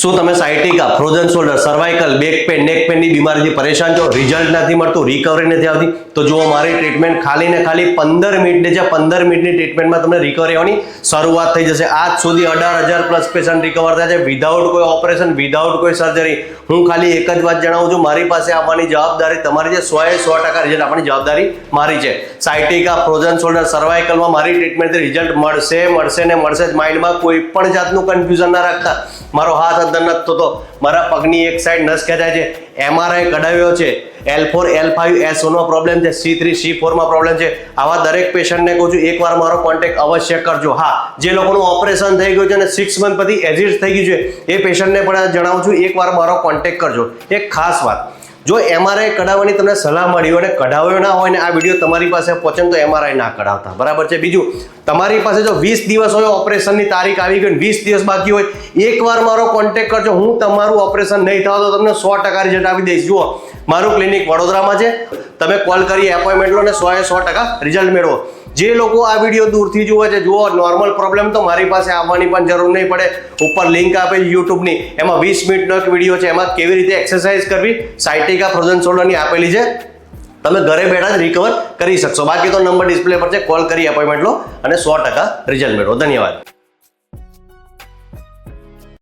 શું તમે sciatica, frozen shoulder, cervical, back pain, નેક પેનની બીમારીથી પરેશાન છો, રિઝલ્ટ નથી મળતું, રિકવરી નથી આવતી? તો જુઓ, મારી ટ્રીટમેન્ટ ખાલી ને ખાલી 15 મિનિટની છે. 15 મિનિટની ટ્રીટમેન્ટમાં તમને રિકવરી આવવાની શરૂઆત થઈ જશે. આજ સુધી 18,000 પ્લસ પેશન્ટ રિકવર થયા છે વિધાઉટ કોઈ ઓપરેશન, વિધાઉટ કોઈ સર્જરી. હું ખાલી એક જ વાત જણાવું છું, મારી પાસે આવવાની જવાબદારી તમારી છે. 100% રિઝલ્ટ આપવાની જવાબદારી મારી છે. સાયટિકા, ફ્રોઝન શોલ્ડર, સર્વાઇકલમાં મારી ટ્રીટમેન્ટથી રિઝલ્ટ મળશે ને મળશે જ. માઇન્ડમાં કોઈ પણ જાતનું કન્ફ્યુઝન ના રાખતા. મારો હાથ અંદર નથી થતો, મારા પગની એક સાઈડ નસ ખેંચાય છે, MRI કઢાવ્યો છે, L4 L5 S1 માં પ્રોબ્લેમ છે, C3 C4 માં પ્રોબ્લેમ છે. આવા દરેક પેશન્ટને કહું છું, એકવાર મારો કોન્ટેક્ટ અવશ્ય કરજો. હા, જે લોકોનું ઓપરેશન થઈ ગયું છે અને 6 મંથ પછી એઝિટ થઈ ગયું છે એ પેશન્ટને પણ જણાવું છું, એકવાર મારો કોન્ટેક્ટ કરજો. એક ખાસ વાત, જો MRI કઢાવવાની તમને સલાહ મળી હોય અને કઢાવ્યો ના હોય ને આ વિડીયો તમારી પાસે પહોંચે તો MRI ના કઢાવતા, બરાબર છે. બીજું, તમારી પાસે જો 20 દિવસ હોય, ઓપરેશનની તારીખ આવી ગઈ, 20 દિવસ બાકી હોય, એકવાર મારો કોન્ટેક્ટ કરજો. હું તમારું ઓપરેશન નહીં થવા તો તમને 100% રિઝલ્ટ આપી દઈશ. જુઓ, મારું ક્લિનિક વડોદરામાં છે. તમે કોલ કરી એપોઇન્ટમેન્ટ લો ને 100% રિઝલ્ટ મેળવો. જે લોકો આ વિડીયો દૂરથી જુએ છે, જુઓ, નોર્મલ પ્રોબ્લેમ તો મારી પાસે આવવાની પણ જરૂર નહીં પડે. ઉપર લિંક આપે છે યુટ્યુબની, એમાં 20 મિનિટનો એક વિડીયો છે, એમાં કેવી રીતે એક્સરસાઇઝ કરવી સાયટિકા, ફ્રોઝન શોલ્ડરની આપેલી છે. તમે ઘરે બેઠા જ રિકવર કરી શકશો. બાકી તો નંબર ડિસ્પ્લે પર છે, કોલ કરી એપોઇન્ટમેન્ટ લો અને 100% રિઝલ્ટ મેળવો. ધન્યવાદ.